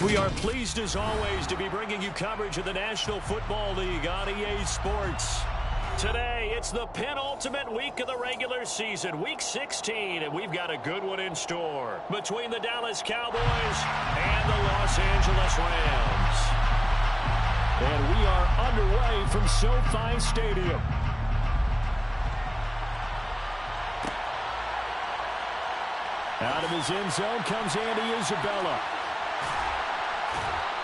We are pleased as always to be bringing you coverage of the National Football League on EA Sports. Today, it's the penultimate week of the regular season, Week 16, and we've got a good one in store between the Dallas Cowboys and the Los Angeles Rams. And we are underway from SoFi Stadium. Out of his end zone comes Andy Isabella.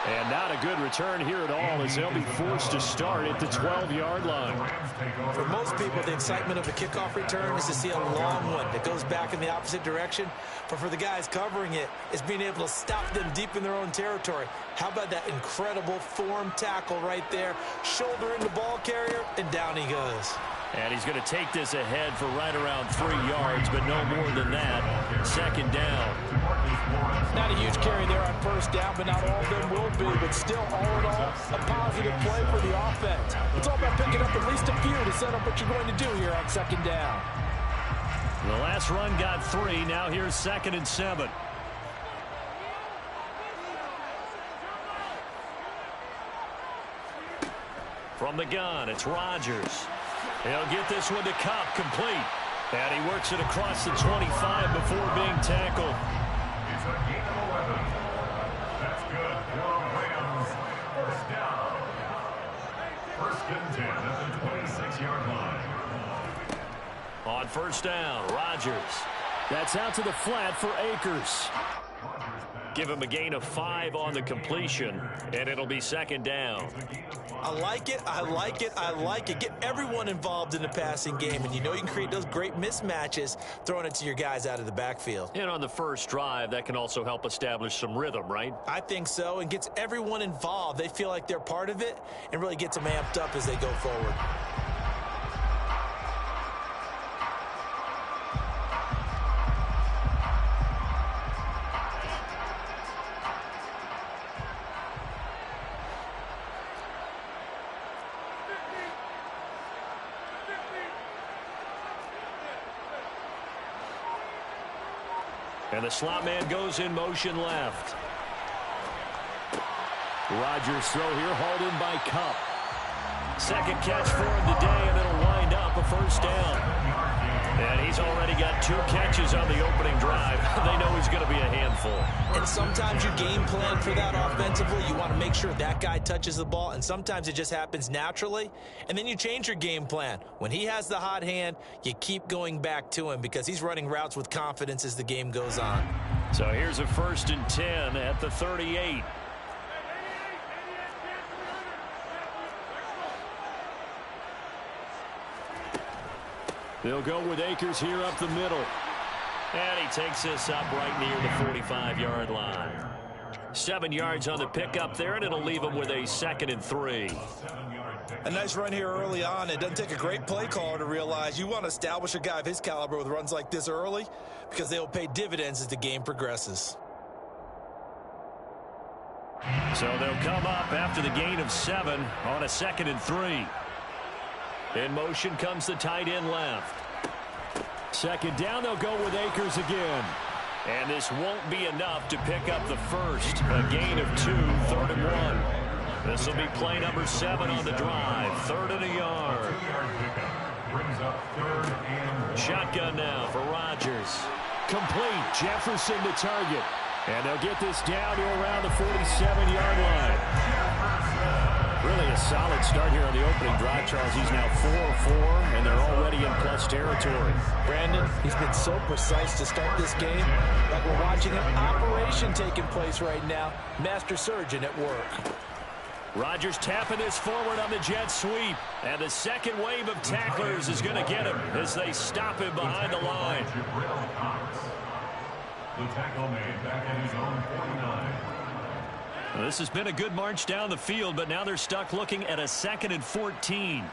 And not a good return here at all as they'll be forced to start at the 12-yard line. For most people, the excitement of a kickoff return is to see a long one that goes back in the opposite direction. But for the guys covering it, it's being able to stop them deep in their own territory. How about that incredible form tackle right there? Shoulder in the ball carrier, and down he goes. And he's going to take this ahead for right around 3 yards, but no more than that. Second down. Not a huge carry there on first down, but not all of them will be. But still, all in all, a positive play for the offense. It's all about picking up at least a few to set up what you're going to do here on second down. The last run got 3. Now here's 2nd and 7. From the gun, it's Rodgers. He'll get this one to Cup, complete. And he works it across the 25 before being tackled. It's a gain of 11. That's good for Rams. First down. First and 10 at the 26-yard line. On first down, Rodgers. That's out to the flat for Akers. Give him a gain of 5 on the completion, and it'll be second down. I like it, I like it, I like it. Get everyone involved in the passing game, and you know you can create those great mismatches throwing it to your guys out of the backfield. And on the first drive, that can also help establish some rhythm, right? I think so, and gets everyone involved. They feel like they're part of it and really gets them amped up as they go forward. And the slot man goes in motion left. Rodgers throw here, hauled in by Cup. Second catch for him today, and it'll wind up a first down. And he's already got 2 catches on the opening drive. They know he's going to be a handful. And sometimes you game plan for that offensively. You want to make sure that guy touches the ball, and sometimes it just happens naturally. And then you change your game plan. When he has the hot hand, you keep going back to him because he's running routes with confidence as the game goes on. So here's a 1st and 10 at the 38. They'll go with Akers here up the middle. And he takes this up right near the 45-yard line. 7 yards on the pickup there, and it'll leave him with a 2nd and 3. A nice run here early on. It doesn't take a great play caller to realize you want to establish a guy of his caliber with runs like this early because they will pay dividends as the game progresses. So they'll come up after the gain of 7 on a 2nd and 3. In motion comes the tight end left. Second down, they'll go with Akers again. And this won't be enough to pick up the first. A gain of 2, 3rd and 1. This will be play number 7 on the drive. 3rd and a yard. Shotgun now for Rodgers. Complete. Jefferson to target. And they'll get this down to around the 47-yard line. Really a solid start here on the opening drive, Charles. He's now 4-4, and they're already in plus territory. Brandon, he's been so precise to start this game. Like we're watching an operation taking place right now. Master surgeon at work. Rodgers tapping this forward on the jet sweep. And the second wave of tacklers is going to get him as they stop him behind the line. The tackle made back at his own 49. Well, this has been a good march down the field, but now they're stuck looking at a 2nd and 14.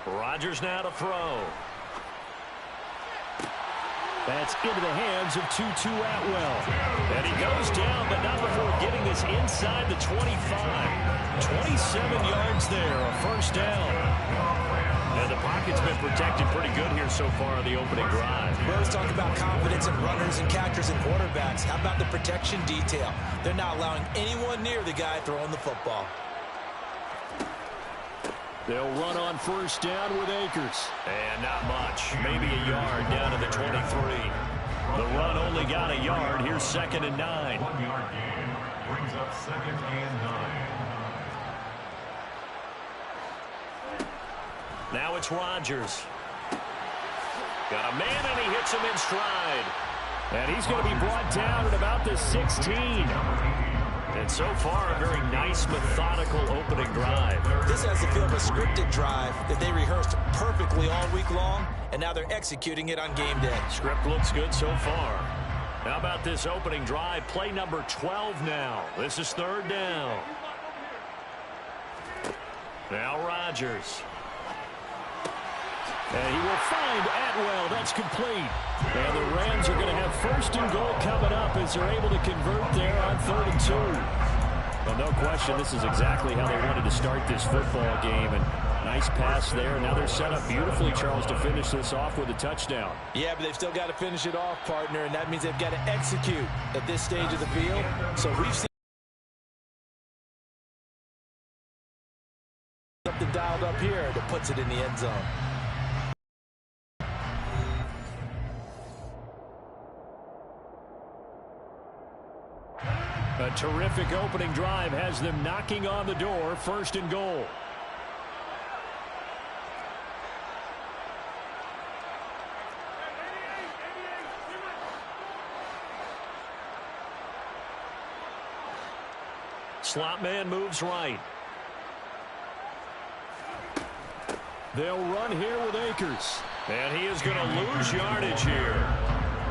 Rodgers now to throw. That's into the hands of Tutu Atwell. And he goes down, but not before getting this inside the 25. 27 yards there, a first down. And the pocket's been protected pretty good here so far on the opening drive. We always talk about confidence in runners and catchers and quarterbacks. How about the protection detail? They're not allowing anyone near the guy throwing the football. They'll run on first down with Akers. And not much. Maybe a yard down to the 23. The run only got a yard. Here's 2nd and 9. 1 yard gain brings up 2nd and 9. Now it's Rodgers. Got a man, and he hits him in stride. And he's going to be brought down at about the 16. And so far, a very nice, methodical opening drive. This has the feel of a scripted drive that they rehearsed perfectly all week long, and now they're executing it on game day. Script looks good so far. How about this opening drive? Play number 12 now. This is 3rd down. Now Rodgers. And he will find Atwell. That's complete. And the Rams are going to have 1st and goal coming up as they're able to convert there on 3rd and 2. Well, no question, this is exactly how they wanted to start this football game. And nice pass there. Now they're set up beautifully, Charles, to finish this off with a touchdown. Yeah, but they've still got to finish it off, partner, and that means they've got to execute at this stage of the field. So we've seen something dialed up here that puts it in the end zone. A terrific opening drive has them knocking on the door. 1st and goal. Slot man moves right. They'll run here with Akers. And he is going to lose yardage here.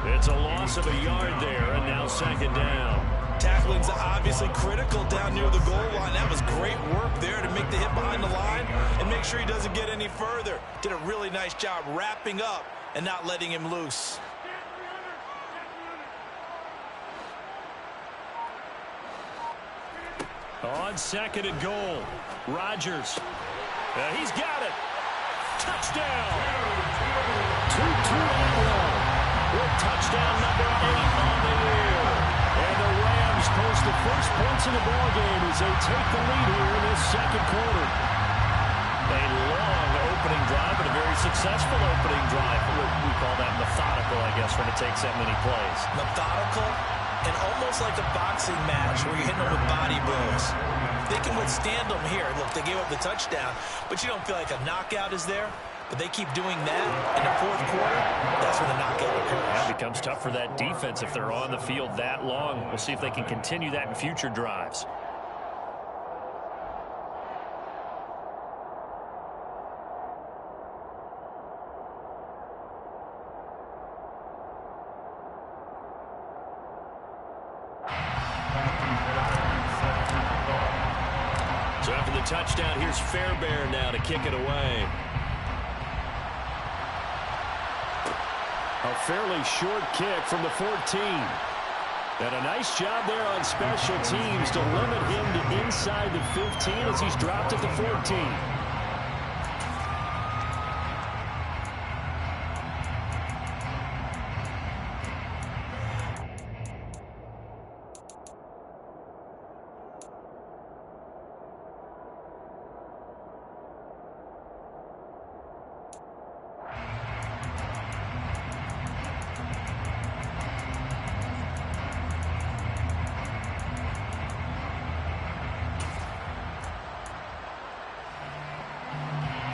It's a loss of a yard there, and now 2nd down. Tackling's obviously critical down near the goal line. That was great work there to make the hit behind the line and make sure he doesn't get any further. Did a really nice job wrapping up and not letting him loose. On 2nd and goal, Rodgers. He's got it. Touchdown. Tutu Atwell with touchdown number 8 on the year. And the Rams post the first points in the ballgame as they take the lead here in this 2nd quarter. A long opening drive, but a very successful opening drive. We call that methodical, I guess, when it takes that many plays. Methodical and almost like a boxing match where you're hitting them with body blows. They can withstand them here. Look, they gave up the touchdown, but you don't feel like a knockout is there. But they keep doing that in the 4th quarter. That's when the knockout occurs. It becomes tough for that defense if they're on the field that long. We'll see if they can continue that in future drives. So after the touchdown, here's Fairbairn now to kick it away. A fairly short kick from the 14. And a nice job there on special teams to limit him to inside the 15 as he's dropped at the 14.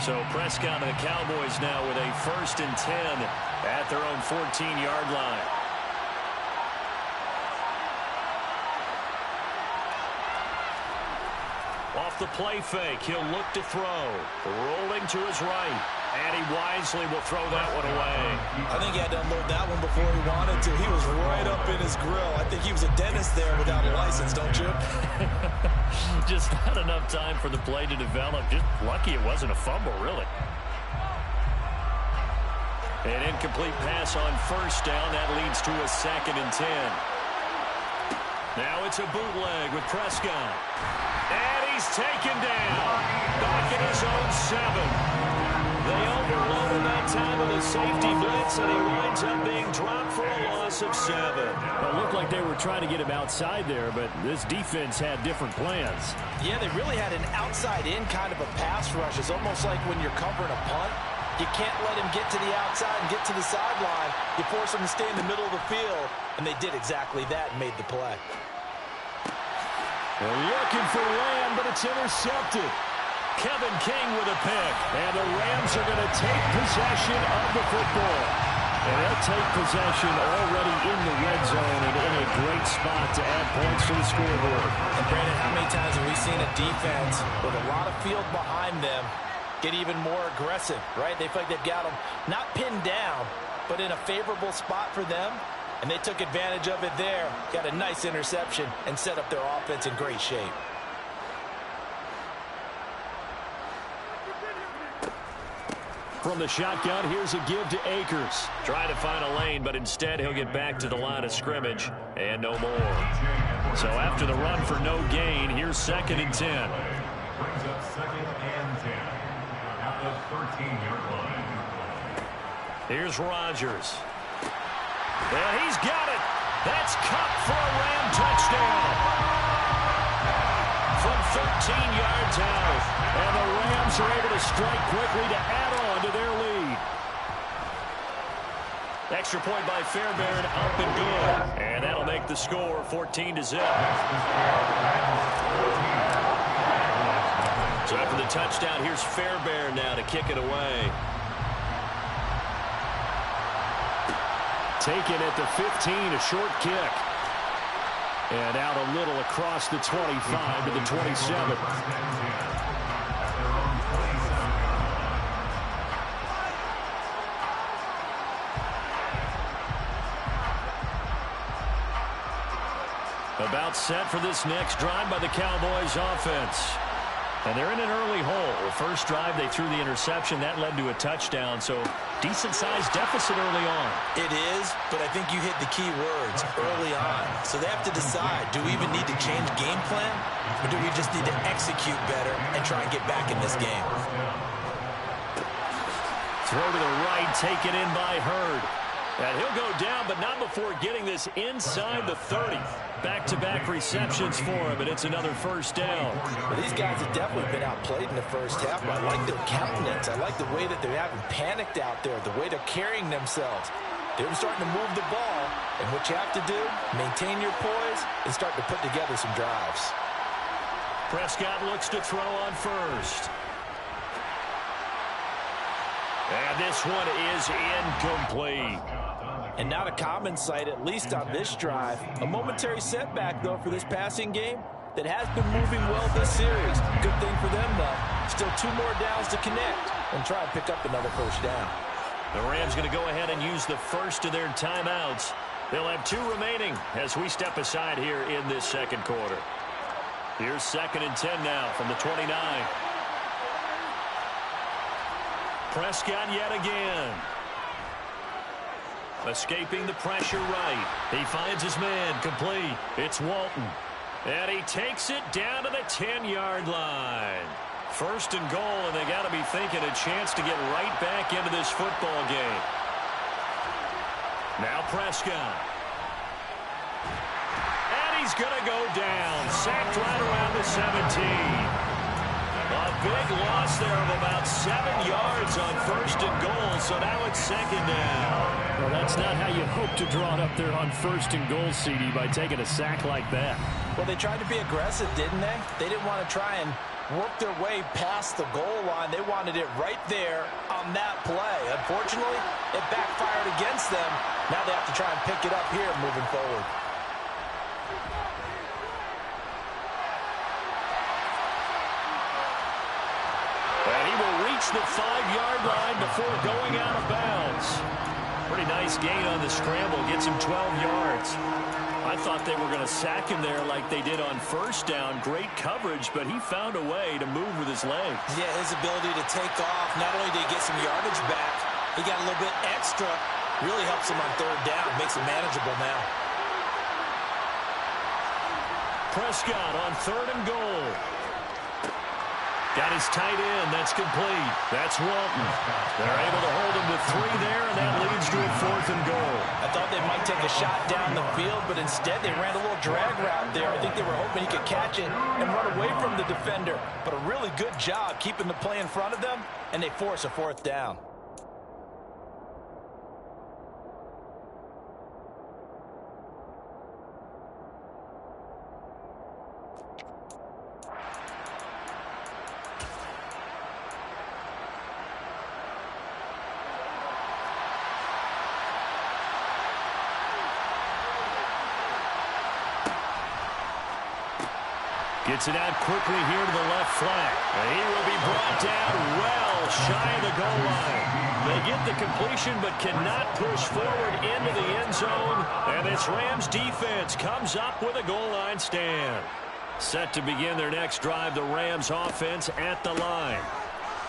So Prescott and the Cowboys now with a 1st and 10 at their own 14-yard line. Off the play fake, he'll look to throw. Rolling to his right. And he wisely will throw that one away. I think he had to unload that one before he wanted to. He was right up in his grill. I think he was a dentist there without a license, don't you? Just not enough time for the play to develop. Just lucky it wasn't a fumble, really. An incomplete pass on first down. That leads to a 2nd and 10. Now it's a bootleg with Prescott. And he's taken down. Back in his own 7. They overloaded that time with a safety blitz, and he winds up being dropped for a loss of 7. Well, it looked like they were trying to get him outside there, but this defense had different plans. Yeah, they really had an outside-in kind of a pass rush. It's almost like when you're covering a punt. You can't let him get to the outside and get to the sideline. You force him to stay in the middle of the field, and they did exactly that and made the play. They're looking for Lamb, but it's intercepted. Kevin King with a pick. And the Rams are going to take possession of the football. And they'll take possession already in the red zone and in a great spot to add points to the scoreboard. And Brandon, how many times have we seen a defense with a lot of field behind them get even more aggressive, right? They feel like they've got them not pinned down, but in a favorable spot for them. And they took advantage of it there. Got a nice interception and set up their offense in great shape. From the shotgun, here's a give to Akers. Trying to find a lane, but instead he'll get back to the line of scrimmage and no more. So after the run for no gain, here's 2nd and 10. Brings up 2nd and 10 at the 13-yard line. Here's Rodgers. And he's got it. That's Cup for a Ram touchdown. From 13 yards out. And the Rams are able to strike quickly to add on to their lead. Extra point by Fairbairn, up and good. And that'll make the score 14-0. So after the touchdown, here's Fairbairn now to kick it away. Taken at the 15, a short kick. And out a little across the 25 to the 27. About set for this next drive by the Cowboys offense. And they're in an early hole. First drive, they threw the interception. That led to a touchdown, so decent-sized deficit early on. It is, but I think you hit the key words, early on. So they have to decide, do we even need to change game plan, or do we just need to execute better and try and get back in this game? Throw to the right, taken in by Hurd. And he'll go down, but not before getting this inside the 30. Back-to-back receptions for him, and it's another first down. Well, these guys have definitely been outplayed in the first half, but I like their countenance. I like the way that they haven't panicked out there, the way they're carrying themselves. They're starting to move the ball, and what you have to do, maintain your poise and start to put together some drives. Prescott looks to throw on first. And this one is incomplete. And not a common sight, at least on this drive. A momentary setback, though, for this passing game that has been moving well this series. Good thing for them, though. Still 2 more downs to connect and try and pick up another first down. The Rams going to go ahead and use the first of their timeouts. They'll have 2 remaining as we step aside here in this second quarter. Here's 2nd and 10 now from the 29. Prescott yet again. Escaping the pressure right. He finds his man complete. It's Walton. And he takes it down to the 10-yard line. First and goal, and they got to be thinking a chance to get right back into this football game. Now Prescott. And he's going to go down. Sacked right around the 17. A big loss there of about 7 yards on first and goal, so now it's 2nd down. Well, that's not how you hope to draw it up there on first and goal, CD, by taking a sack like that. Well, they tried to be aggressive, didn't they? They didn't want to try and work their way past the goal line. They wanted it right there on that play. Unfortunately, it backfired against them. Now they have to try and pick it up here moving forward. And he will reach the 5-yard line before going out of bounds. Pretty nice gain on the scramble. Gets him 12 yards. I thought they were going to sack him there like they did on first down. Great coverage, but he found a way to move with his legs. Yeah, his ability to take off. Not only did he get some yardage back, He got a little bit extra. Really helps him on third down. Makes it manageable now. Prescott on 3rd and goal. Got his tight end. That's complete. That's Walton. They're able to hold him to 3 there, and that leads to a 4th and goal. I thought they might take a shot down the field, but instead they ran a little drag route there. I think they were hoping he could catch it and run away from the defender. But a really good job keeping the play in front of them, and they force a 4th down. Gets it out quickly here to the left flank. He will be brought down well shy of the goal line. They get the completion but cannot push forward into the end zone. And this Rams defense comes up with a goal line stand. Set to begin their next drive, the Rams offense at the line.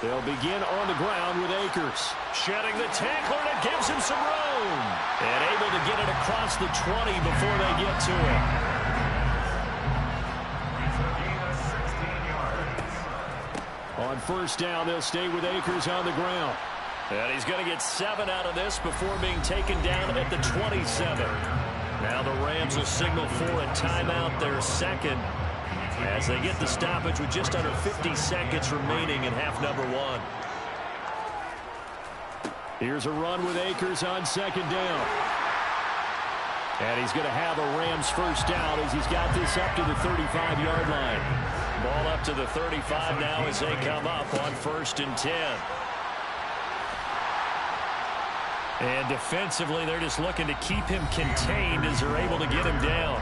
They'll begin on the ground with Akers. Shedding the tackler, and it gives him some room. And able to get it across the 20 before they get to it. On 1st down, they'll stay with Akers on the ground. And he's going to get 7 out of this before being taken down at the 27. Now the Rams will signal for a timeout, their second, as they get the stoppage with just under 50 seconds remaining in half number 1. Here's a run with Akers on 2nd down. And he's going to have a Rams 1st down as he's got this up to the 35-yard line. Ball up to the 35 now as they come up on 1st and 10. And defensively, they're just looking to keep him contained as they're able to get him down.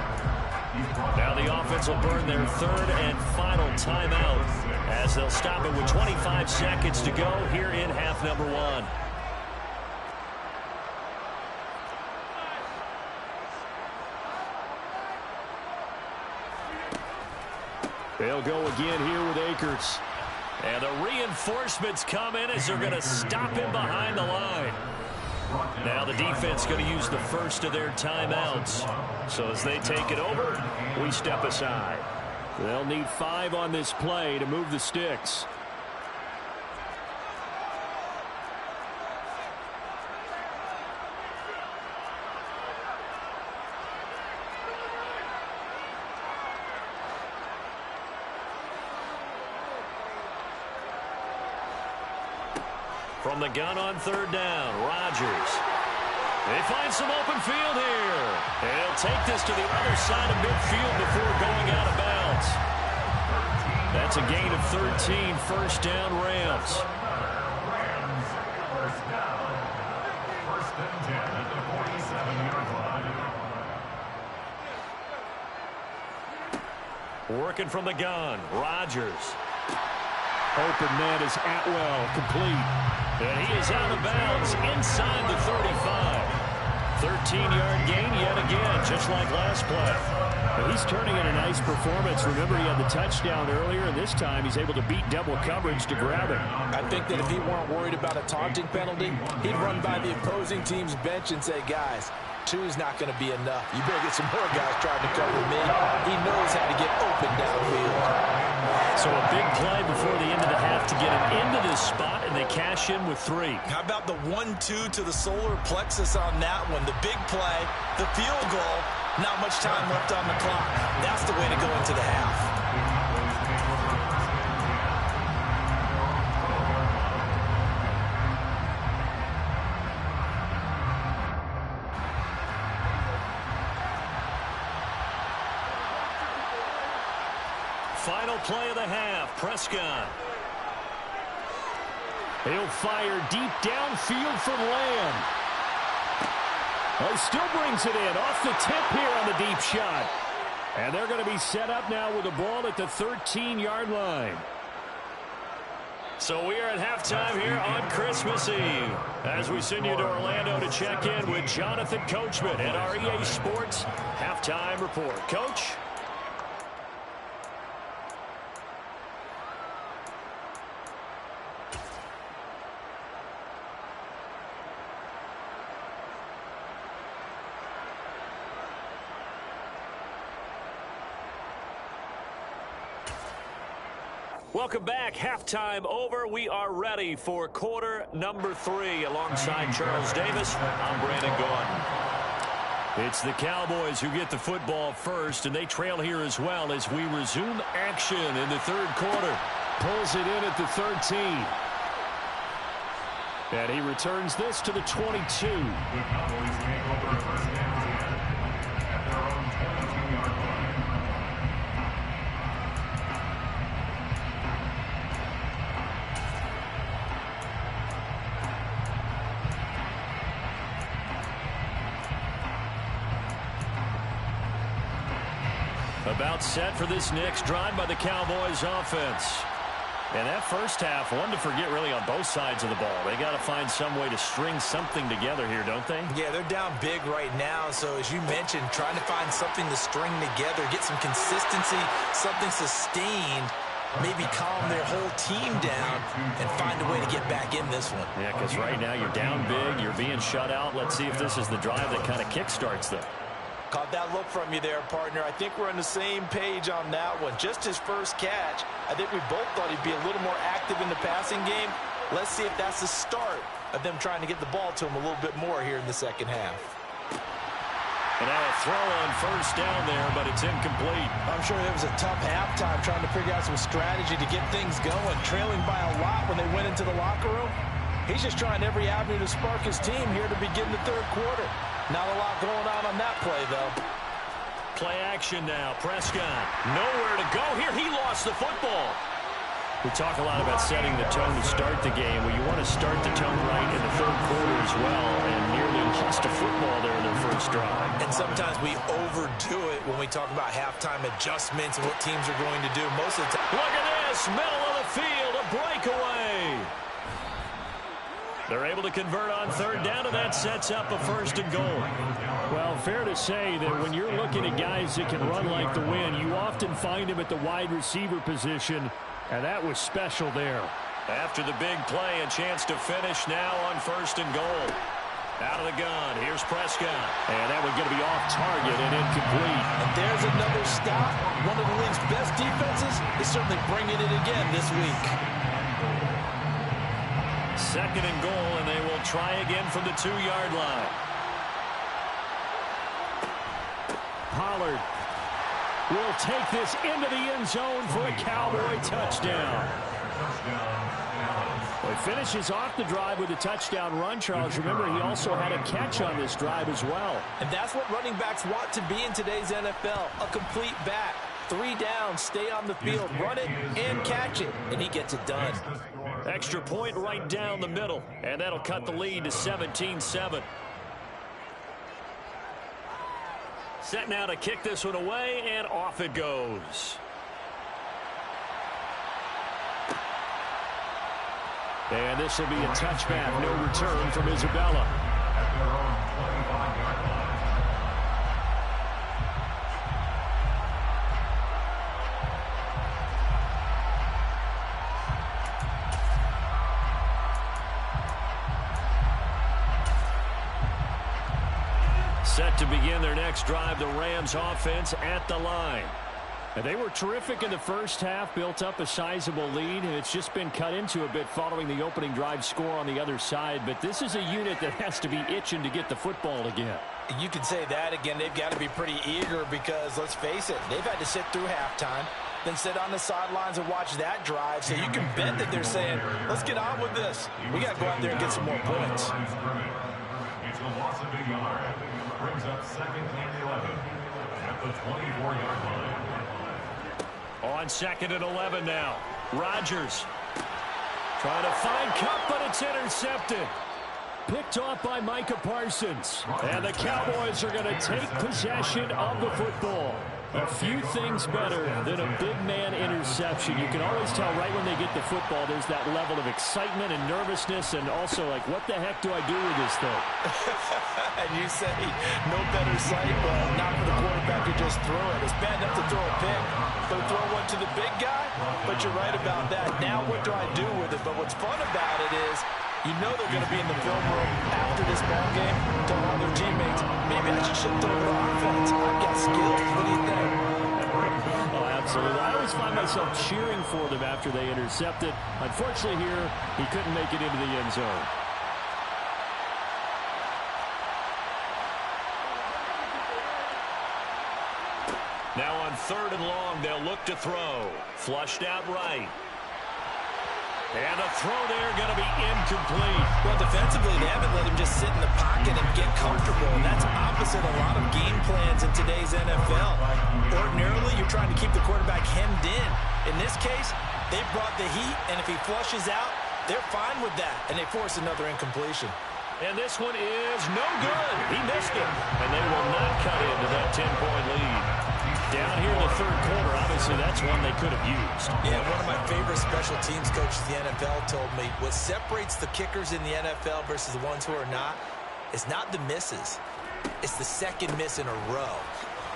Now the offense will burn their 3rd and final timeout as they'll stop it with 25 seconds to go here in half number 1. They'll go again here with Akers. And the reinforcements come in as they're going to stop him behind the line. Now the defense going to use the first of their timeouts. So as they take it over, we step aside. They'll need 5 on this play to move the sticks. From the gun on 3rd down, Rodgers. They find some open field here. And he'll take this to the other side of midfield before going out of bounds. That's a gain of 13, 1st down Rams. 1st down. 1st and 10 at the 47-yard line. Working from the gun, Rodgers. Open man is Atwell, complete. And he is out of bounds inside the 35. 13-yard gain yet again, just like last play. But he's turning in a nice performance. Remember, he had the touchdown earlier, and this time he's able to beat double coverage to grab it. I think that if he weren't worried about a taunting penalty, he'd run by the opposing team's bench and say, guys, 2's not going to be enough. You better get some more guys trying to cover me. He knows how to get open downfield. So a big play before the end of the half to get him into this spot, and they cash in with 3. How about the 1-2 to the solar plexus on that one? The big play, the field goal, not much time left on the clock. That's the way to go into the half. Final play of the half, Prescott. He'll fire deep downfield from Lamb. He still brings it in off the tip here on the deep shot. And they're going to be set up now with the ball at the 13-yard line. So we are at halftime here on Christmas Eve as we send you to Orlando to check in with Jonathan Coachman at our EA Sports Halftime Report. Coach? Welcome back. Halftime over. We are ready for quarter number 3. Alongside Charles Davis, I'm Brandon Gordon. It's the Cowboys who get the football first, and they trail here as well as we resume action in the third quarter. Pulls it in at the 13. And he returns this to the 22. The Cowboys take over first and 10 at their own 22-yard line. About set for this next drive by the Cowboys offense. And that first half, one to forget really on both sides of the ball. They got to find some way to string something together here, don't they? Yeah, they're down big right now. So as you mentioned, trying to find something to string together, get some consistency, something sustained, maybe calm their whole team down and find a way to get back in this one. Yeah, because right now you're down big, you're being shut out. Let's see if this is the drive that kind of kickstarts them. Caught that look from you there, partner. I think we're on the same page on that one. Just his first catch. I think we both thought he'd be a little more active in the passing game. Let's see if that's the start of them trying to get the ball to him a little bit more here in the second half. And now a throw on first down there, but it's incomplete. I'm sure it was a tough halftime trying to figure out some strategy to get things going. Trailing by a lot when they went into the locker room. He's just trying every avenue to spark his team here to begin the third quarter. Not a lot going on that play, though. Play action now. Prescott nowhere to go here. He lost the football. We talk a lot about setting the tone to start the game. Well, you want to start the tone right in the third quarter as well, and nearly lost a football there in their first drive. And sometimes we overdo it when we talk about halftime adjustments and what teams are going to do. Most of the time. Look at this. Middle of the field. A breakaway. They're able to convert on third down, and that sets up a first and goal. Well, fair to say that when you're looking at guys that can run like the wind, you often find them at the wide receiver position, and that was special there. After the big play, a chance to finish now on first and goal. Out of the gun, here's Prescott. And that one's going to be off target and incomplete. And there's another stop. One of the league's best defenses is certainly bringing it again this week. Second and goal, and they will try again from the 2-yard line. Pollard will take this into the end zone for a Cowboy touchdown. Well, he finishes off the drive with a touchdown run, Charles. Remember, he also had a catch on this drive as well. And that's what running backs want to be in today's NFL, a complete back. 3 down, stay on the field, run it, and catch it, and he gets it done. Extra point right down the middle, and that'll cut the lead to 17-7. Set now to kick this one away, and off it goes. And this will be a touchback, no return from Isabella. At their own 25-yard line. Set to begin their next drive, the Rams offense at the line. And they were terrific in the first half, built up a sizable lead, and it's just been cut into a bit following the opening drive score on the other side. But this is a unit that has to be itching to get the football again. You can say that again. They've got to be pretty eager because, let's face it, they've had to sit through halftime, then sit on the sidelines and watch that drive. So you can bet that they're saying, let's get on with this. We got to go out there and get some more points. It's a loss of a yard. Brings up second and 11 at the 24-yard line. On second and 11 now. Rodgers trying to find Cup, but it's intercepted. Picked off by Micah Parsons. And the Cowboys are going to take possession of the football. A few things better than a big man interception. You can always tell right when they get the football, there's that level of excitement and nervousness, and also like, what the heck do I do with this thing? And you say, no better sight, well, not for the quarterback to just throw it. It's bad enough to throw a pick, but to throw one to the big guy? But you're right about that. Now what do I do with it? But what's fun about it is, you know they're going to be in the film room after this ball game, telling all their teammates, maybe I should shift over to offense. I've got skills. What do you think? Well, absolutely. I always find myself cheering for them after they intercept it. Unfortunately here, he couldn't make it into the end zone. Now on 3rd and long, they'll look to throw. Flushed out right. And the throw there going to be incomplete. Well, defensively, they haven't let him just sit in the pocket and get comfortable, and that's opposite a lot of game plans in today's NFL. Ordinarily, you're trying to keep the quarterback hemmed in. In this case, they brought the heat, and if he flushes out, they're fine with that, and they force another incompletion. And this one is no good. He missed it. And they will not cut into that 10-point lead. Down here in the 3rd quarter, obviously that's one they could have used. Yeah, one of my favorite special teams coaches in the NFL told me what separates the kickers in the NFL versus the ones who are not is not the misses. It's the second miss in a row.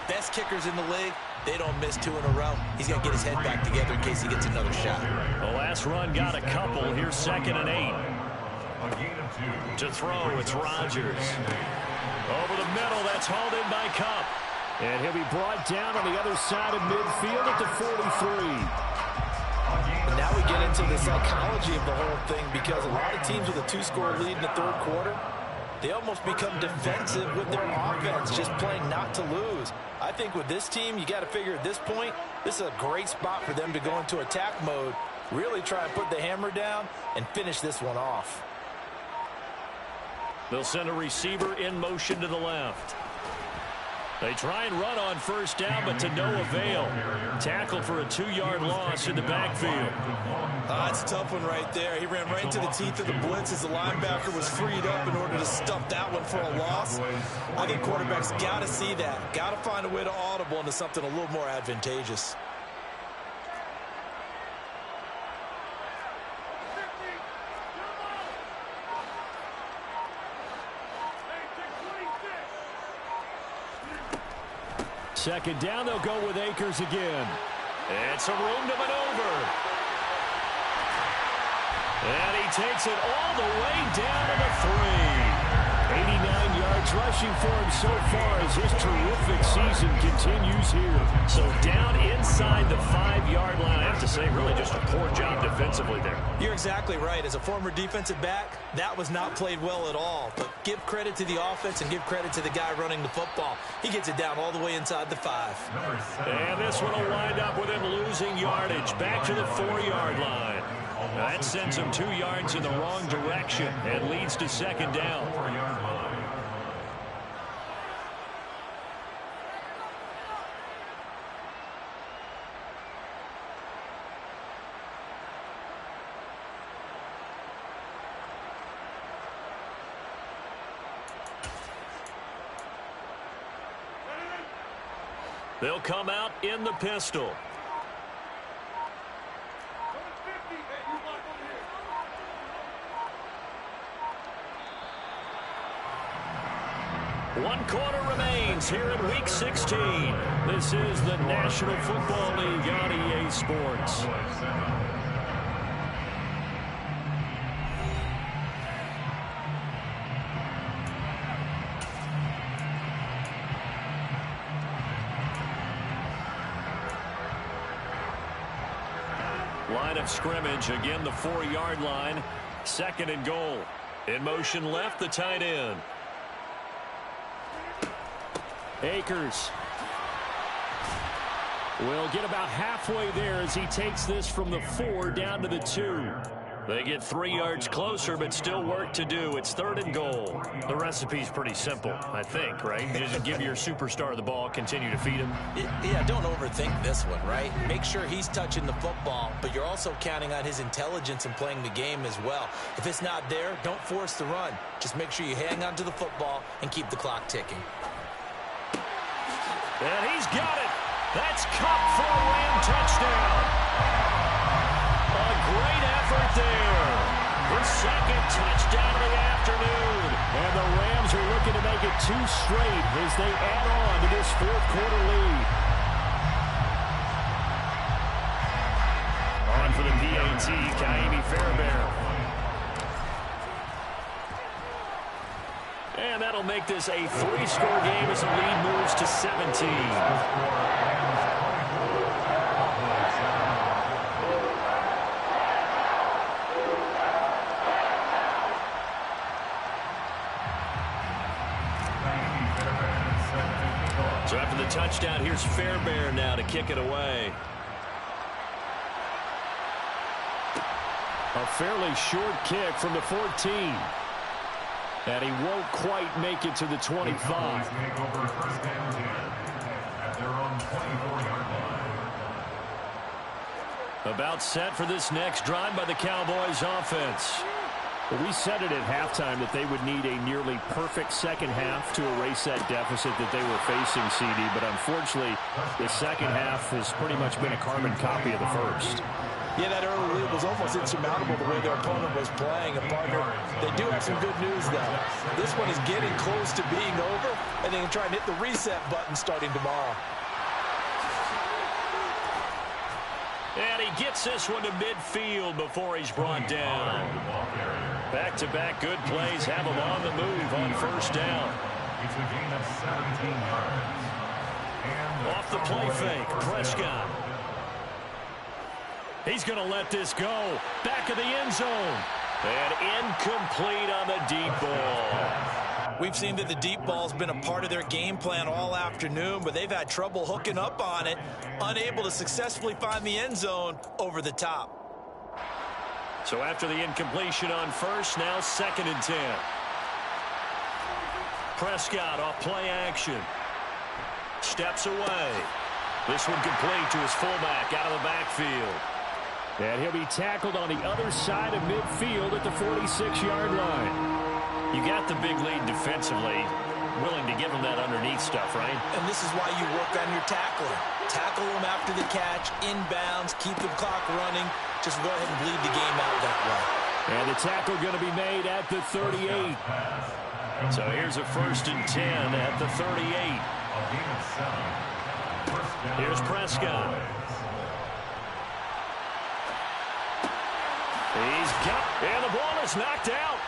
Best kickers in the league, they don't miss 2 in a row. He's got to get his head back together in case he gets another shot. The last run got a couple. Here's 2nd and 8. To throw, it's Rodgers. Over the middle, that's hauled in by Cup. And he'll be brought down on the other side of midfield at the 43. And now we get into the psychology of the whole thing, because a lot of teams with a 2-score lead in the 3rd quarter, they almost become defensive with their offense, just playing not to lose. I think with this team, you got to figure at this point, this is a great spot for them to go into attack mode, really try and put the hammer down and finish this one off. They'll send a receiver in motion to the left. They try and run on 1st down, but to no avail. Tackle for a 2-yard loss in the backfield. That's a tough one right there. He ran right into the teeth of the blitz as the linebacker was freed up in order to stuff that one for a loss. I think quarterbacks got to see that. Got to find a way to audible into something a little more advantageous. Second down, they'll go with Akers again. It's a room to maneuver. And he takes it all the way down to the 3. 89 yards rushing for him so far as his terrific season continues here. So down inside the 5-yard line. I have to say, really just a poor job defensively there. You're exactly right. As a former defensive back, that was not played well at all. But give credit to the offense and give credit to the guy running the football. He gets it down all the way inside the 5. And this one will wind up with him losing yardage. Back to the 4-yard line. That sends him 2 yards in the wrong direction and leads to 2nd down. They'll come out in the pistol. One quarter remains here in Week 16. This is the National Football League on EA Sports. Line of scrimmage, again the 4-yard line. 2nd and goal. In motion left, the tight end. Akers will get about halfway there as he takes this from the 4 down to the 2. They get 3 yards closer, but still work to do. It's 3rd and goal. The recipe's pretty simple, I think, right? You just give your superstar the ball, continue to feed him. Yeah, don't overthink this one, right? Make sure he's touching the football, but you're also counting on his intelligence in playing the game as well. If it's not there, don't force the run. Just make sure you hang on to the football and keep the clock ticking. And he's got it. That's Cup for a Ram touchdown. A great effort there. His 2nd touchdown of the afternoon. And the Rams are looking to make it 2 straight as they add on to this 4th quarter lead. On for the PAT, Kaimi Fairbairn. And that'll make this a 3-score game as the lead moves to 17. the touchdown. Here's Fairbairn now to kick it away. A fairly short kick from the 14. And he won't quite make it to the 25. Take over first and 10 at their own 24-yard line. About set for this next drive by the Cowboys offense. Well, we said it at halftime that they would need a nearly perfect second half to erase that deficit that they were facing, CD. But unfortunately, the second half has pretty much been a carbon copy of the first. Yeah, that early lead was almost insurmountable the way their opponent was playing. And, partner, they do have some good news, though. This one is getting close to being over, and they can try and hit the reset button starting tomorrow. And he gets this one to midfield before he's brought down. Back-to-back good plays have him on the move on first down. It's a gain of 17 yards. And Off the play fake, Prescott. He's going to let this go. Back of the end zone. And incomplete on the deep ball. We've seen that the deep ball's been a part of their game plan all afternoon, but they've had trouble hooking up on it, unable to successfully find the end zone over the top. So after the incompletion on first, now second and 10. Prescott off play action. Steps away. This one complete to his fullback out of the backfield. And he'll be tackled on the other side of midfield at the 46-yard line. You got the big lead defensively. Willing to give him that underneath stuff, right? And this is why you work on your tackling. Tackle them after the catch, inbounds, keep the clock running. Just go ahead and bleed the game out that way. And the tackle going to be made at the 38. So here's a first and 10 at the 38. Here's Prescott. He's got, and the ball is knocked out.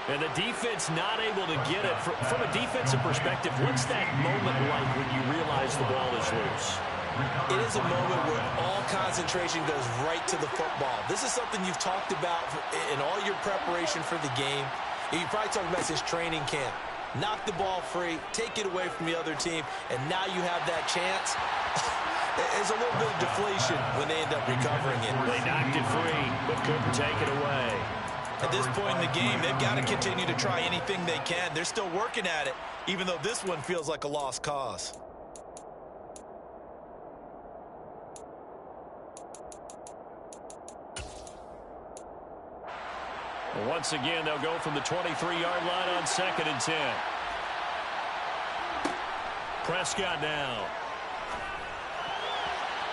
And the defense not able to get it. From a defensive perspective, what's that moment like when you realize the ball is loose? It is a moment where all concentration goes right to the football. This is something you've talked about in all your preparation for the game. You probably talked about since training camp. Knock the ball free, take it away from the other team, and now you have that chance. There's a little bit of deflation when they end up recovering it. They knocked it free, but couldn't take it away. At this point in the game, they've got to continue to try anything they can. They're still working at it, even though this one feels like a lost cause. Once again, they'll go from the 23-yard line on second and 10. Prescott now.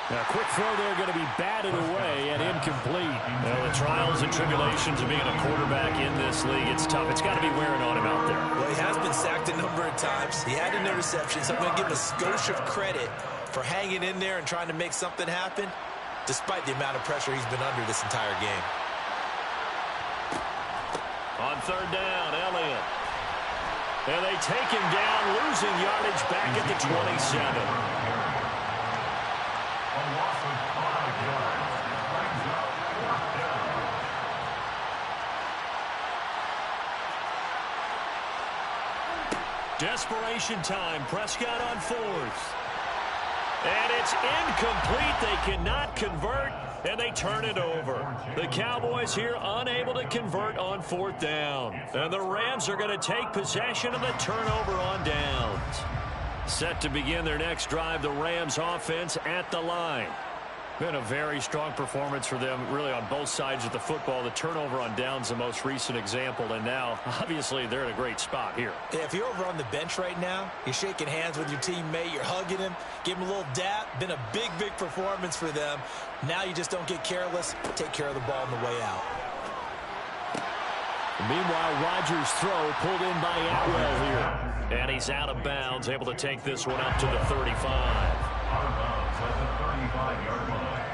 Now, a quick throw there going to be batted away and incomplete. Well, the trials and tribulations of being a quarterback in this league, it's tough. It's got to be wearing on him out there. Well, he has been sacked a number of times. He had an interception, so I'm going to give him a skosh of credit for hanging in there and trying to make something happen, despite the amount of pressure he's been under this entire game. On third down, Elliott. And they take him down, losing yardage back at the 27. A loss of 5 yards. Brings up fourth down. Desperation time. Prescott on fourth. And it's incomplete. They cannot convert, and they turn it over. The Cowboys here unable to convert on fourth down. And the Rams are going to take possession of the turnover on downs. Set to begin their next drive, the Rams offense at the line. Been a very strong performance for them, really, on both sides of the football. The turnover on downs, the most recent example, and now, obviously, they're in a great spot here. Yeah, if you're over on the bench right now, you're shaking hands with your teammate, you're hugging him, give him a little dap. Been a big, big performance for them. Now you just don't get careless. Take care of the ball on the way out. Meanwhile, Rodgers' throw pulled in by Atwell here. And he's out of bounds, able to take this one up to the 35. Out of bounds at the 35-yard line.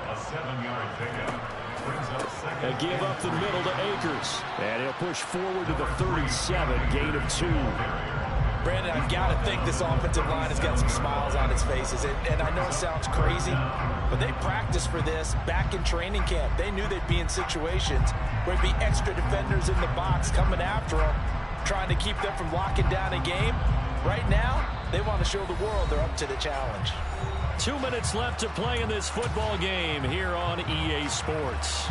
A 7-yard pickup brings up second. A give up the middle to Akers. And he'll push forward to the 37, gain of 2. Brandon, I've got to think this offensive line has got some smiles on its faces. And I know it sounds crazy, but they practiced for this back in training camp. They knew they'd be in situations where there'd be extra defenders in the box coming after them, trying to keep them from locking down a game. Right now, they want to show the world they're up to the challenge. 2 minutes left to play in this football game here on EA Sports.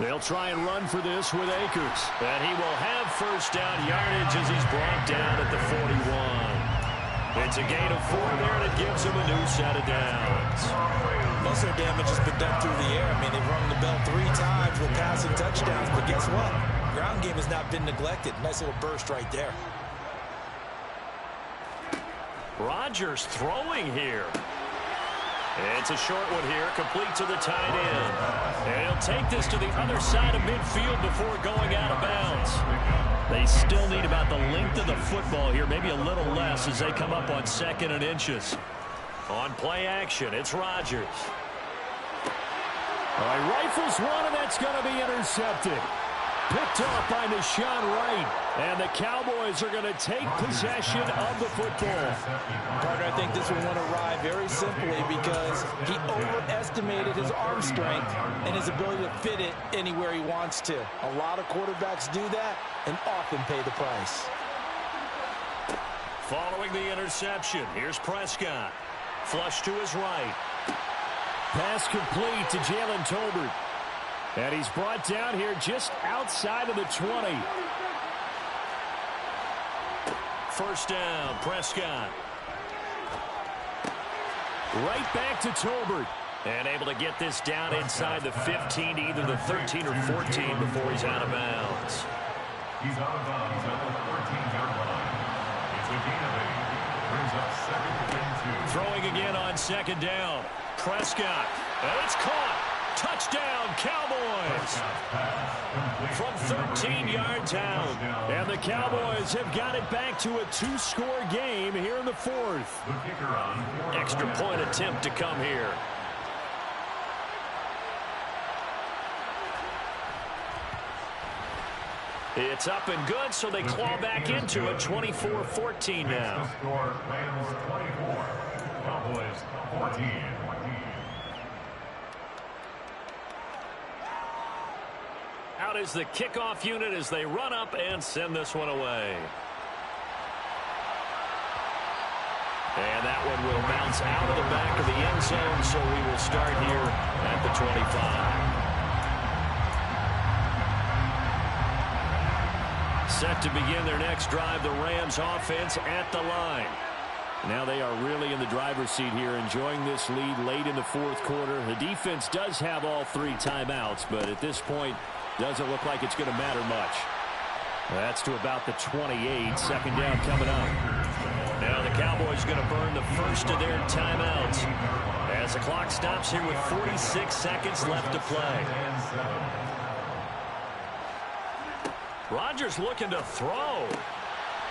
They'll try and run for this with Akers. And he will have first down yardage as he's brought down at the 41. It's a gain of 4 there, and it gives him a new set of downs. Most of their damage has been done through the air. I mean, they've rung the bell 3 times with passing touchdowns, but guess what? Ground game has not been neglected. Nice little burst right there. Rodgers throwing here. It's a short one here, complete to the tight end. And he'll take this to the other side of midfield before going out of bounds. They still need about the length of the football here, maybe a little less as they come up on 2nd and inches. On play action, it's Rodgers. All right, rifles one, and that's going to be intercepted. Picked off by Deshaun Wright. And the Cowboys are going to take possession of the football. Partner, I think this one went awry very simply because he overestimated his arm strength and his ability to fit it anywhere he wants to. A lot of quarterbacks do that and often pay the price. Following the interception, here's Prescott. Flush to his right. Pass complete to Jalen Tolbert. And he's brought down here just outside of the 20. First down, Prescott. Right back to Tolbert. And able to get this down inside the 15 to either the 13 or 14 before he's out of bounds. He's out of bounds at the 14-yard line. It's a gain of 8. Brings up 2nd and 2. Throwing again on 2nd down. Prescott. And it's caught. Touchdown, Cowboys. From 13 yards out. And the Cowboys have got it back to a 2-score game here in the 4th. Extra point attempt to come here. It's up and good, so they claw back into it. 24-14 now. Score, Rams 24, Cowboys 14. Out is the kickoff unit as they run up and send this one away. And that one will bounce out of the back of the end zone, so we will start here at the 25. Set to begin their next drive, the Rams offense at the line. Now they are really in the driver's seat here, enjoying this lead late in the 4th quarter. The defense does have all 3 timeouts, but at this point, doesn't look like it's going to matter much. That's to about the 28. 2nd down coming up. Now the Cowboys going to burn the first of their timeouts as the clock stops here with 46 seconds left to play. Rodgers looking to throw.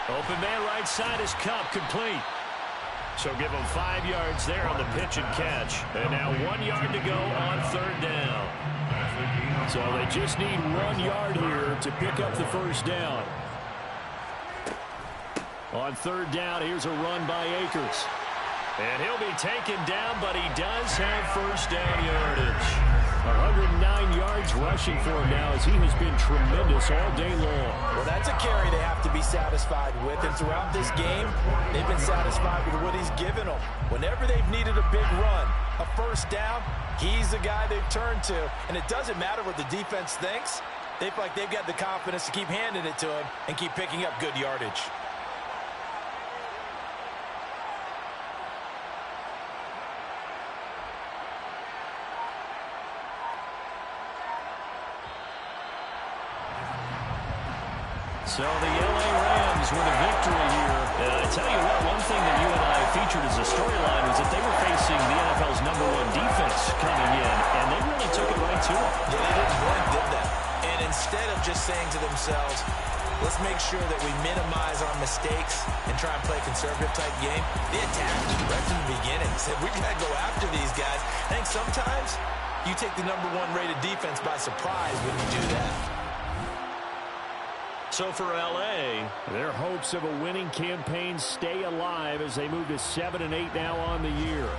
Open man right side is Cup, complete. So give him 5 yards there on the pitch and catch. And now 1 yard to go on 3rd down. So they just need 1 yard here to pick up the first down. On 3rd down, here's a run by Akers. And he'll be taken down, but he does have first down yardage. 109 yards rushing for him now as he has been tremendous all day long. Well, that's a carry they have to be satisfied with. And throughout this game, they've been satisfied with what he's given them. Whenever they've needed a big run, a first down, he's the guy they've turned to. And it doesn't matter what the defense thinks. They feel like they've got the confidence to keep handing it to him and keep picking up good yardage. So the LA Rams with a victory here. I tell you what, one thing that you and I featured as a storyline was that they were facing the NFL's #1 defense coming in, and they really took it right to them. Yeah, they didn't blink, did that. And instead of just saying to themselves, let's make sure that we minimize our mistakes and try and play a conservative-type game, they attacked right from the beginning. Said, we got to go after these guys. I think sometimes you take the #1 rated defense by surprise when you do that. So for LA, their hopes of a winning campaign stay alive as they move to 7-8 now on the year.